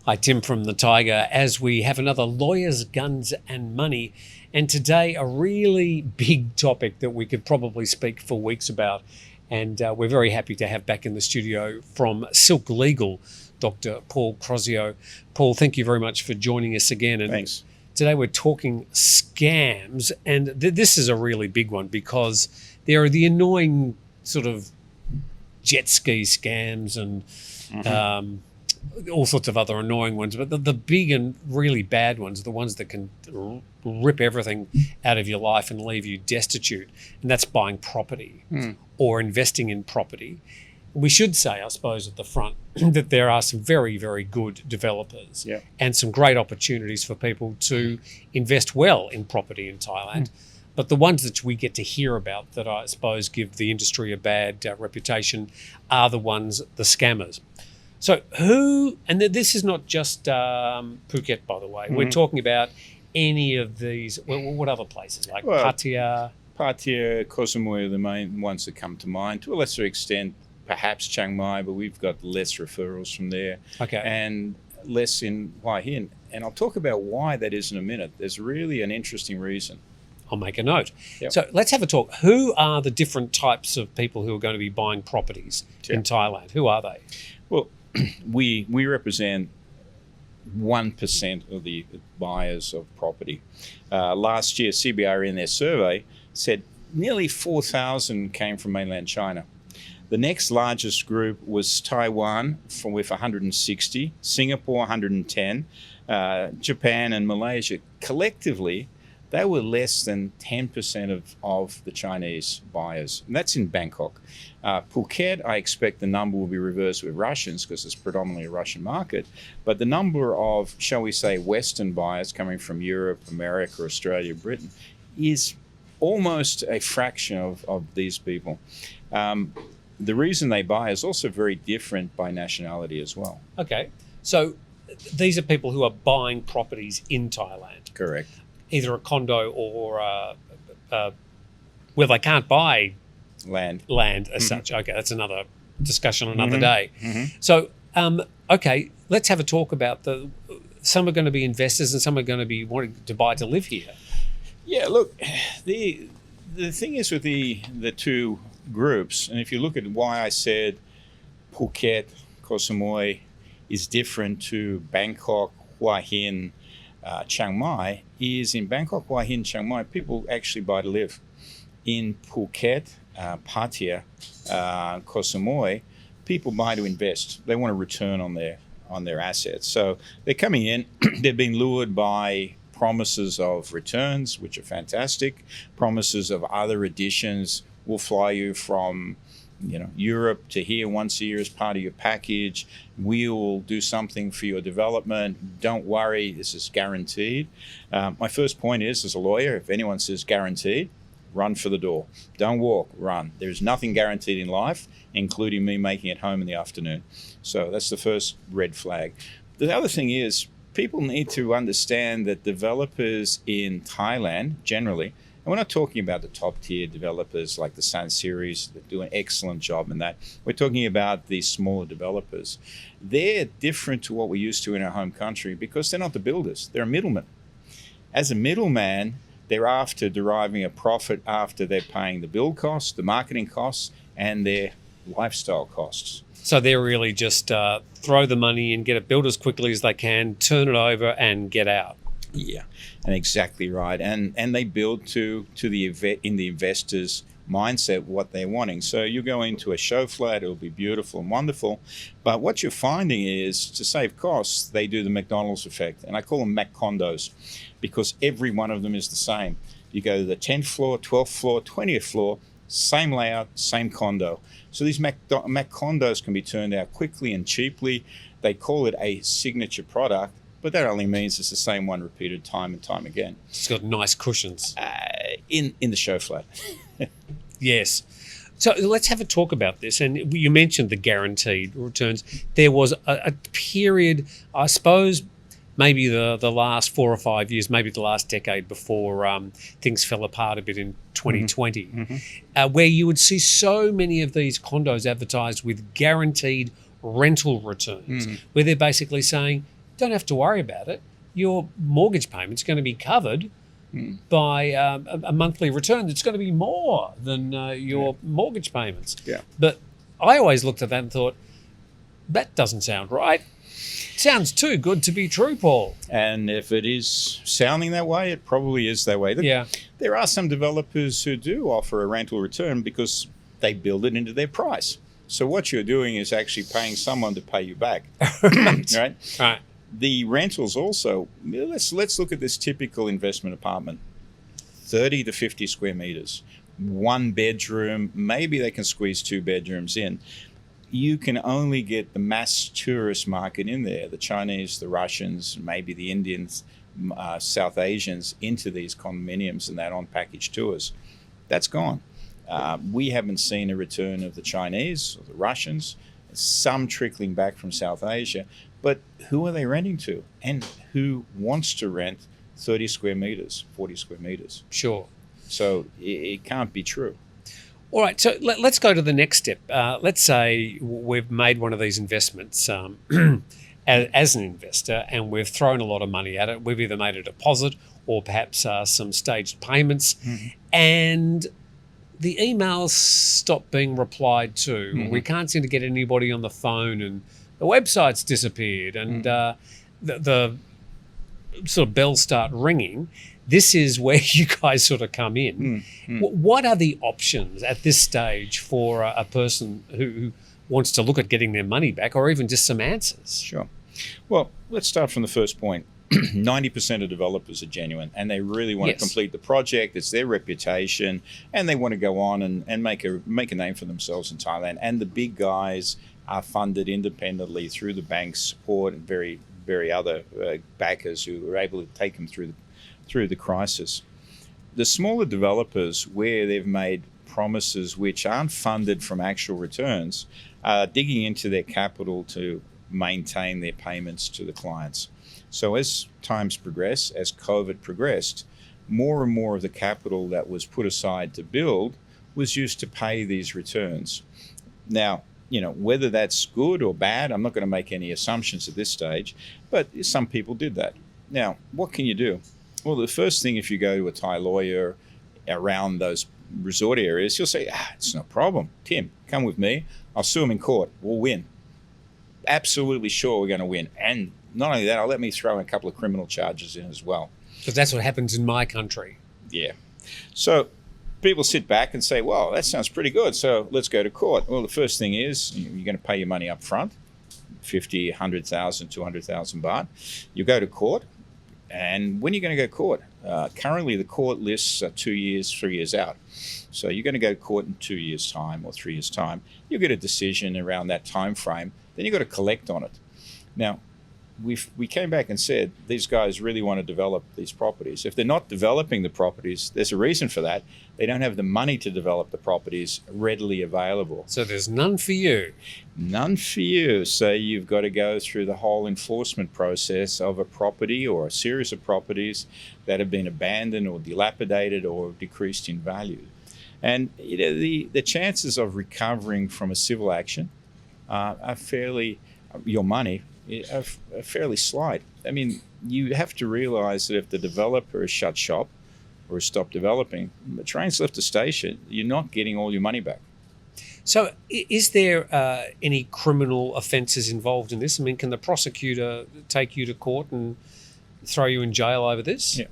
Hi, Tim from the Thaiger, as we have another Lawyers, Guns and Money. And today, a really big topic that we could probably speak for weeks about. And we're very happy to have back in the studio from Silk Legal, Dr. Paul Crosio. Paul, thank you very much for joining us again. And thanks. Today we're talking scams, and this is a really big one because there are the annoying sort of jet ski scams and all sorts of other annoying ones, but the big and really bad ones are the ones that can rip everything out of your life and leave you destitute, and that's buying property or investing in property. We should say, I suppose, at the front that there are some very, very good developers and some great opportunities for people to invest well in property in Thailand. But the ones that we get to hear about that I suppose give the industry a bad reputation are the ones, the scammers. So and this is not just Phuket, by the way. We're talking about any of these, what other places, like Pattaya? Pattaya, Koh Samui are the main ones that come to mind. To a lesser extent, perhaps Chiang Mai, but we've got less referrals from there. Okay. And less in Hua Hin. And I'll talk about why that is in a minute. There's really an interesting reason. I'll make a note. Yep. So let's have a talk. Who are the different types of people who are going to be buying properties in Thailand? Who are they? Well, we represent 1% of the buyers of property. Last year, CBRE in their survey said nearly 4,000 came from mainland China. The next largest group was Taiwan with 160, Singapore 110, Japan and Malaysia. Collectively, they were less than 10% of the Chinese buyers. And that's in Bangkok. Phuket, I expect the number will be reversed with Russians because it's predominantly a Russian market. But the number of, shall we say, Western buyers coming from Europe, America, Australia, Britain is almost a fraction of these people. The reason they buy is also very different by nationality as well. Okay. So these are people who are buying properties in Thailand. Correct. Either a condo or they can't buy land as such. Okay, that's another discussion another day. So, okay, let's have a talk about some are going to be investors and some are going to be wanting to buy to live here. Yeah, look, the thing is with the two groups, and if you look at why I said Phuket, Koh Samui is different to Bangkok, Hua Hin, Chiang Mai, is in Bangkok, Hua Hin, Chiang Mai, people actually buy to live. In Phuket, Pattaya, Koh Samui, people buy to invest. They want a return on their assets. So they're coming in, they've been lured by promises of returns, which are fantastic, promises of other additions. We'll fly you from Europe to here once a year as part of your package. We'll do something for your development. Don't worry, this is guaranteed. My first point is, as a lawyer, if anyone says guaranteed, run for the door. Don't walk, run. There's nothing guaranteed in life, including me making it home in the afternoon. So that's the first red flag. The other thing is, people need to understand that developers in Thailand, generally, and we're not talking about the top tier developers like the Sun series that do an excellent job in that. We're talking about the smaller developers. They're different to what we're used to in our home country because they're not the builders. They're a middleman. As a middleman, they're after deriving a profit after they're paying the build costs, the marketing costs, and their lifestyle costs. So they're really just throw the money in, get it built as quickly as they can, turn it over and get out. Yeah, and exactly right. And they build in the investor's mindset what they're wanting. So you go into a show flat, it'll be beautiful and wonderful. But what you're finding is, to save costs, they do the McDonald's effect. And I call them Mac condos because every one of them is the same. You go to the 10th floor, 12th floor, 20th floor, same layout, same condo. So these Mac condos can be turned out quickly and cheaply. They call it a signature product, but that only means it's the same one repeated time and time again. It's got nice cushions. In the show flat. Yes. So let's have a talk about this. And you mentioned the guaranteed returns. There was a period, I suppose, maybe the last 4 or 5 years, maybe the last decade before things fell apart a bit in 2020, where you would see so many of these condos advertised with guaranteed rental returns, where they're basically saying, don't have to worry about it. Your mortgage payment's going to be covered by a monthly return that's going to be more than your mortgage payments. Yeah. But I always looked at that and thought, that doesn't sound right. Sounds too good to be true, Paul. And if it is sounding that way, it probably is that way. Yeah. There are some developers who do offer a rental return because they build it into their price. So what you're doing is actually paying someone to pay you back. Right? Right. The rentals also, let's look at this typical investment apartment. 30 to 50 square meters, 1 bedroom, maybe they can squeeze 2 bedrooms in. You can only get the mass tourist market in there, the Chinese, the Russians, maybe the Indians, South Asians, into these condominiums and that on package tours. That's gone. We haven't seen a return of the Chinese or the Russians, some trickling back from South Asia, but who are they renting to? And who wants to rent 30 square meters, 40 square meters? Sure. So it can't be true. All right, so let's go to the next step. Let's say we've made one of these investments as an investor, and we've thrown a lot of money at it. We've either made a deposit or perhaps some staged payments, and the emails stop being replied to. We can't seem to get anybody on the phone, and the website's disappeared, and the sort of bells start ringing. This is where you guys sort of come in. What are the options at this stage for a person who wants to look at getting their money back, or even just some answers? Sure. Well, let's start from the first point. 90% of developers are genuine, and they really want to complete the project. It's their reputation, and they want to go on and make a name for themselves in Thailand. And the big guys are funded independently through the bank's support and very other backers who are able to take them through the crisis. The smaller developers, where they've made promises which aren't funded from actual returns, are digging into their capital to maintain their payments to the clients. So as times progress, as COVID progressed, more and more of the capital that was put aside to build was used to pay these returns. Now, whether that's good or bad, I'm not going to make any assumptions at this stage, but some people did that. Now, what can you do? Well, the first thing, if you go to a Thai lawyer around those resort areas, he'll say, it's no problem. Tim, come with me. I'll sue him in court. We'll win. Absolutely sure we're going to win. And not only that, I'll let me throw in a couple of criminal charges in as well. Because that's what happens in my country. Yeah. So people sit back and say, well, that sounds pretty good. So let's go to court. Well, the first thing is you're going to pay your money up front, 50, 100,000, 200,000 baht. You go to court. And when are you going to go to court? Currently, the court lists 2 years, 3 years out. So you're going to go to court in 2 years' time or 3 years' time. You'll get a decision around that time frame. Then you've got to collect on it. Now, we came back and said these guys really want to develop these properties. If they're not developing the properties, there's a reason for that. They don't have the money to develop the properties readily available. So there's none for you. None for you. So you've got to go through the whole enforcement process of a property or a series of properties that have been abandoned or dilapidated or decreased in value. And the chances of recovering from a civil action are fairly, your money, are fairly slight. I mean, you have to realize that if the developer has shut shop or has stopped developing, the train's left the station, you're not getting all your money back. So is there any criminal offences involved in this? I mean, can the prosecutor take you to court and throw you in jail over this? Yeah,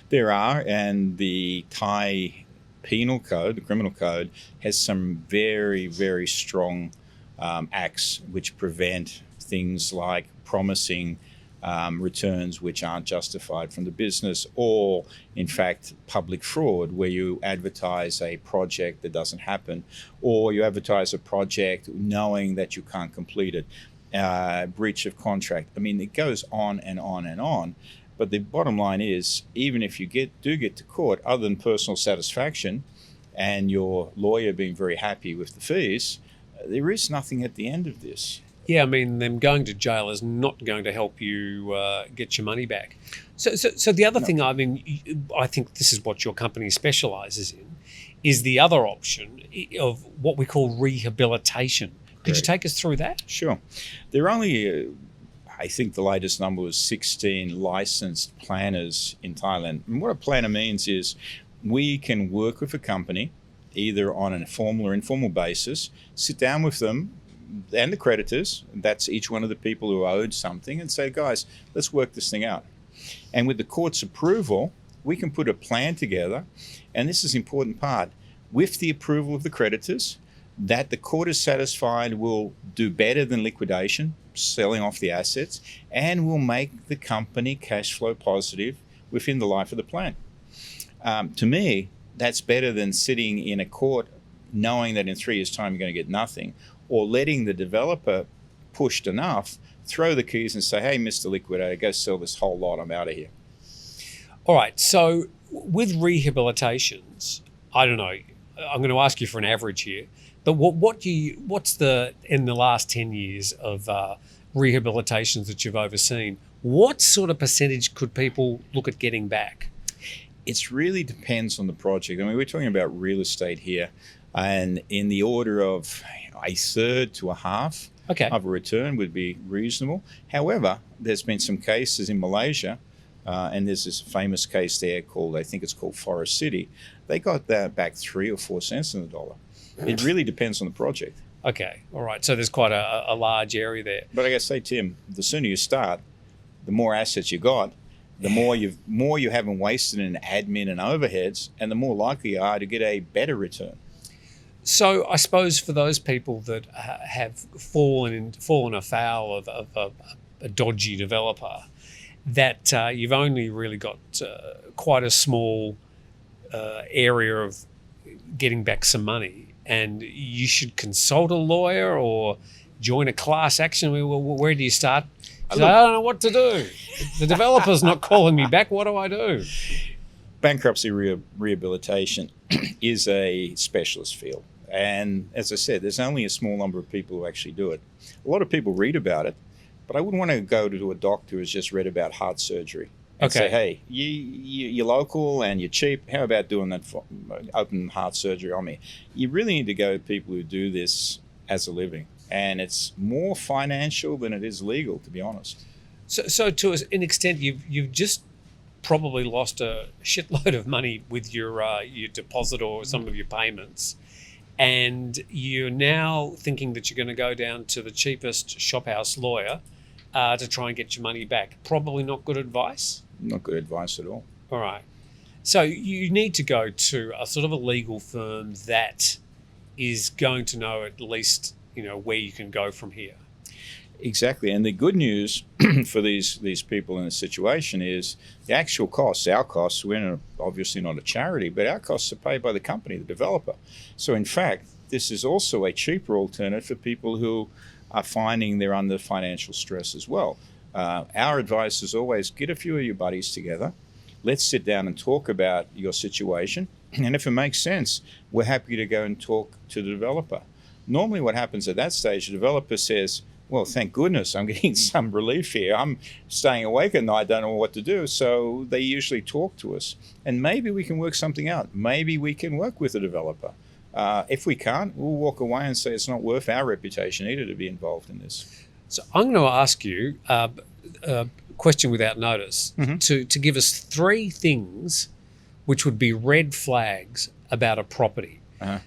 there are, and the Thai penal code, the criminal code, has some very, very strong acts which prevent things like promising returns which aren't justified from the business, or in fact public fraud, where you advertise a project that doesn't happen, or you advertise a project knowing that you can't complete it, breach of contract. I mean, it goes on and on and on. But the bottom line is, even if you do get to court, other than personal satisfaction and your lawyer being very happy with the fees, there is nothing at the end of this. Yeah, I mean, them going to jail is not going to help you get your money back. So the other thing, I mean, I think this is what your company specialises in, is the other option of what we call rehabilitation. Could you take us through that? Sure. There are only I think the latest number was 16 licensed planners in Thailand. And what a planner means is we can work with a company either on a formal or informal basis, sit down with them and the creditors, that's each one of the people who owed something, and say, guys, let's work this thing out. And with the court's approval, we can put a plan together, and this is the important part, with the approval of the creditors, that the court is satisfied will do better than liquidation, selling off the assets, and will make the company cash flow positive within the life of the plan. To me, that's better than sitting in a court knowing that in 3 years' time you're going to get nothing, or letting the developer, pushed enough, throw the keys and say, hey, Mr. Liquidator, go sell this whole lot, I'm out of here. All right, so with rehabilitations, I don't know, I'm going to ask you for an average here, but what's the, in the last 10 years of rehabilitations that you've overseen, what sort of percentage could people look at getting back? It really depends on the project. I mean, we're talking about real estate here, and in the order of a third to a half of a return would be reasonable. However, there's been some cases in Malaysia, and there's this famous case there called, I think it's called Forest City. They got that back 3 or 4 cents in the dollar. It really depends on the project. Okay, all right. So there's quite a large area there. But I gotta say, Tim, the sooner you start, the more assets you got, the more you haven't wasted in admin and overheads, and the more likely you are to get a better return. So I suppose for those people that have fallen afoul of a dodgy developer, that you've only really got quite a small area of getting back some money, and you should consult a lawyer or join a class action. Where do you start? I don't know what to do. The developer's not calling me back. What do I do? Bankruptcy rehabilitation is a specialist field. And as I said, there's only a small number of people who actually do it. A lot of people read about it, but I wouldn't want to go to a doctor who's just read about heart surgery and say, hey, you're local and you're cheap. How about doing that for open heart surgery on me? You really need to go to people who do this as a living. And it's more financial than it is legal, to be honest. So to an extent, you've just probably lost a shitload of money with your deposit or some of your payments, and you're now thinking that you're going to go down to the cheapest shophouse lawyer to try and get your money back. Probably not good advice? Not good advice at all. All right. So you need to go to a sort of a legal firm that is going to know at least, where you can go from here. Exactly. And the good news for these people in this situation is the actual costs, our costs, we're obviously not a charity, but our costs are paid by the company, the developer. So in fact, this is also a cheaper alternative for people who are finding they're under financial stress as well. Our advice is always get a few of your buddies together. Let's sit down and talk about your situation. And if it makes sense, we're happy to go and talk to the developer. Normally what happens at that stage, the developer says, well, thank goodness I'm getting some relief here. I'm staying awake at night, don't know what to do. So they usually talk to us. And maybe we can work something out. Maybe we can work with the developer. If we can't, we'll walk away and say it's not worth our reputation either to be involved in this. So I'm going to ask you a question without notice to give us 3 things which would be red flags about a property.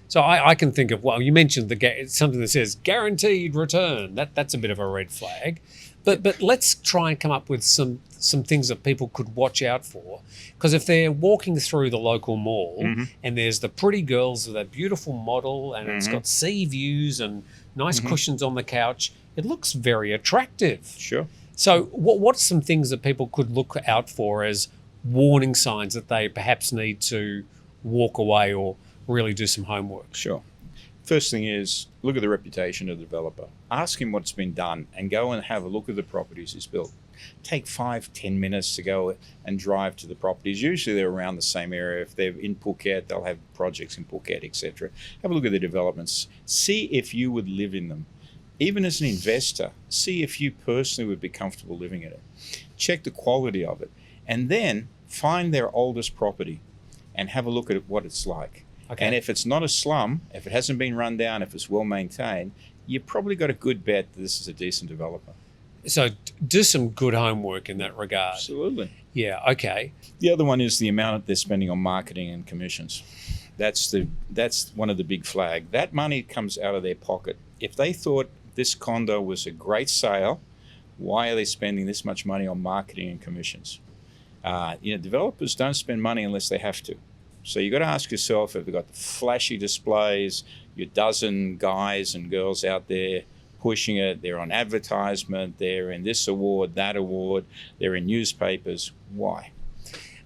So I can think of, well, you mentioned something that says guaranteed return. That's a bit of a red flag. But let's try and come up with some things that people could watch out for. Because if they're walking through the local mall and there's the pretty girls with a beautiful model and it's got sea views and nice cushions on the couch, it looks very attractive. Sure. So what's some things that people could look out for as warning signs that they perhaps need to walk away or really do some homework? Sure. First thing is look at the reputation of the developer. Ask him what's been done and go and have a look at the properties he's built. Take 5-10 minutes to go and drive to the properties. Usually they're around the same area. If they're in Phuket, they'll have projects in Phuket, etc. Have a look at the developments. See if you would live in them. Even as an investor, see if you personally would be comfortable living in it. Check the quality of it. And then find their oldest property and have a look at what it's like. Okay. And if it's not a slum, if it hasn't been run down, if it's well maintained, you've probably got a good bet that this is a decent developer. So do some good homework in that regard. Absolutely. Yeah, okay. The other one is the amount they're spending on marketing and commissions. That's one of the big flag. That money comes out of their pocket. If they thought this condo was a great sale, why are they spending this much money on marketing and commissions? Developers don't spend money unless they have to. So you got to ask yourself, if they've got the flashy displays, your dozen guys and girls out there pushing it, they're on advertisement, they're in this award, that award, they're in newspapers, why?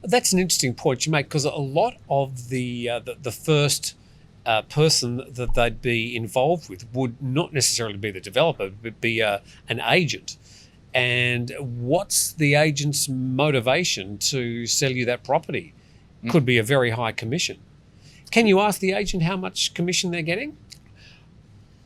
That's an interesting point you make, because a lot of the first person that they'd be involved with would not necessarily be the developer, but be an agent. And what's the agent's motivation to sell you that property? Could be a very high commission. Can you ask the agent how much commission they're getting?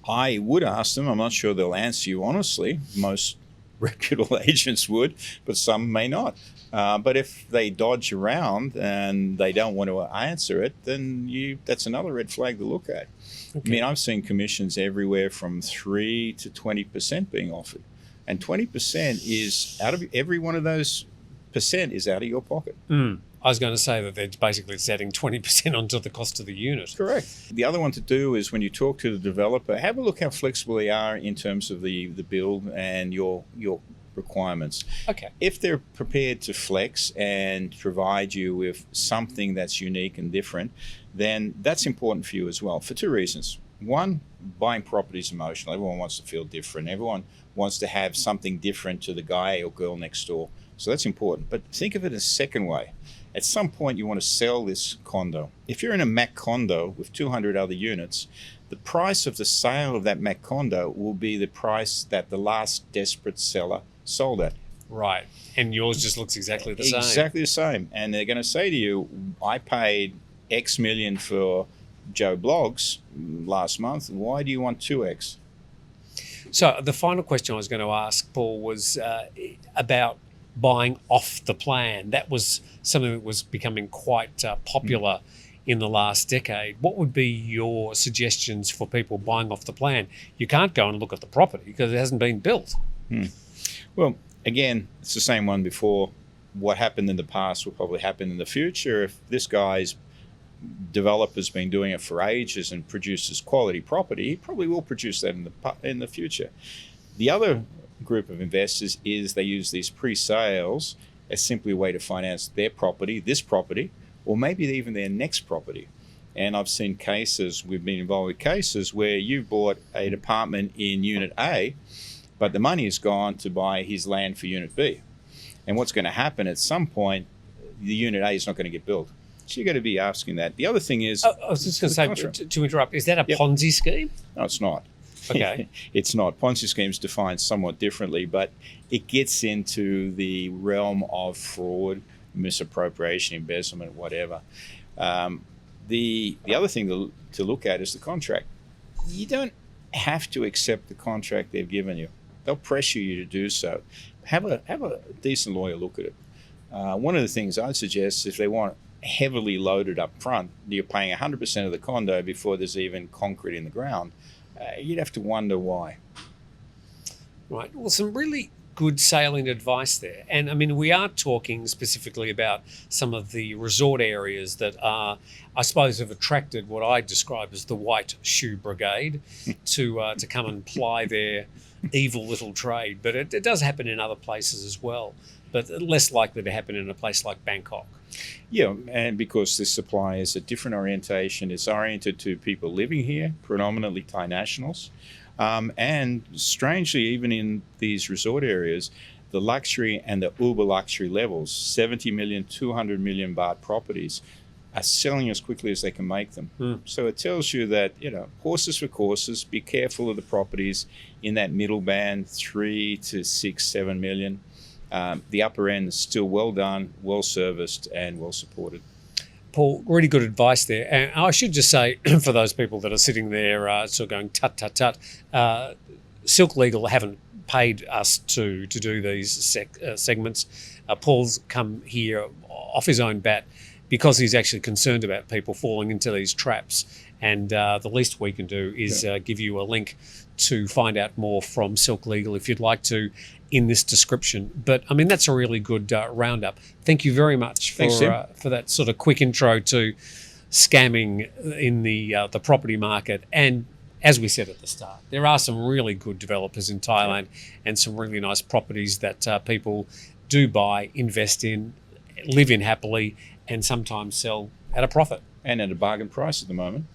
I would ask them. I'm not sure they'll answer you honestly. Most reputable agents would, but some may not. But if they dodge around and they don't want to answer it, then that's another red flag to look at. Okay. I mean, I've seen commissions everywhere from 3 to 20% being offered. And 20% is out of every one of those percent is out of your pocket. I was going to say that they're basically setting 20% onto the cost of the unit. Correct. The other one to do is when you talk to the developer, have a look how flexible they are in terms of the build and your requirements. Okay. If they're prepared to flex and provide you with something that's unique and different, then that's important for you as well, for two reasons. One, buying property is emotional. Everyone wants to feel different. Everyone wants to have something different to the guy or girl next door. So that's important. But think of it a second way. At some point, you want to sell this condo. If you're in a Mac condo with 200 other units, the price of the sale of that Mac condo will be the price that the last desperate seller sold at. Right. And yours just looks exactly the same. Exactly the same. And they're going to say to you, I paid X million for Joe Bloggs last month. Why do you want 2X? So the final question I was going to ask, Paul, was about buying off the plan. That was something that was becoming quite popular in the last decade. What would be your suggestions for people buying off the plan? You can't go and look at the property because it hasn't been built. Well, again, it's the same one before. What happened in the past will probably happen in the future. If this guy's developer's been doing it for ages and produces quality property, he probably will produce that in the future. The other group of investors is they use these pre-sales as simply a way to finance their property, this property, or maybe even their next property. And I've seen cases, we've been involved with cases where you've bought an apartment in Unit A, but the money has gone to buy his land for Unit B. And what's going to happen at some point, the Unit A is not going to get built. So you've got to be asking that. The other thing is... I was just going to say, to interrupt, is that a Ponzi scheme? No, it's not. Okay. It's not. Ponzi schemes defined somewhat differently, but it gets into the realm of fraud, misappropriation, embezzlement, whatever. The other thing to look at is the contract. You don't have to accept the contract they've given you. They'll pressure you to do so. Have a decent lawyer look at it. One of the things I'd suggest, if they want heavily loaded up front, you're paying 100% of the condo before there's even concrete in the ground, you'd have to wonder why. Right. Well, some really good salient advice there. And I mean, we are talking specifically about some of the resort areas that are, I suppose, have attracted what I describe as the white shoe brigade to come and ply their evil little trade. But it does happen in other places as well, but less likely to happen in a place like Bangkok. Yeah, and because this supply is a different orientation, it's oriented to people living here, predominantly Thai nationals. And strangely, even in these resort areas, the luxury and the uber luxury levels, 70 million, 200 million baht properties, are selling as quickly as they can make them. So it tells you that, horses for courses, be careful of the properties in that middle band, 3 to 6, 7 million. The upper end is still well done, well serviced, and well supported. Paul, really good advice there. And I should just say, for those people that are sitting there sort of going, tut, tut, tut, Silk Legal haven't paid us to do these segments. Paul's come here off his own bat because he's actually concerned about people falling into these traps. And the least we can do is give you a link to find out more from Silk Legal if you'd like to in this description. But I mean, that's a really good roundup. Thank you very much Thanks, Tim. for that sort of quick intro to scamming in the property market. And as we said at the start, there are some really good developers in Thailand and some really nice properties that people do buy, invest in, live in happily, and sometimes sell at a profit. And at a bargain price at the moment.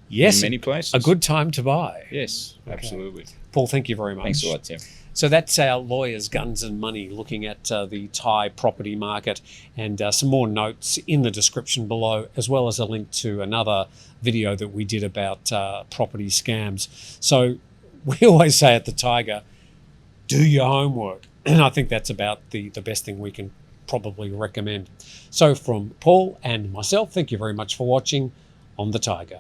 Yes, In many places. a good time to buy. Yes, absolutely. Paul, thank you very much. Thanks a lot, Tim. So that's our Lawyers, Guns and Money, looking at the Thai property market, and some more notes in the description below, as well as a link to another video that we did about property scams. So we always say at the Thaiger, do your homework. And I think that's about the best thing we can probably recommend. So from Paul and myself, thank you very much for watching on the Thaiger.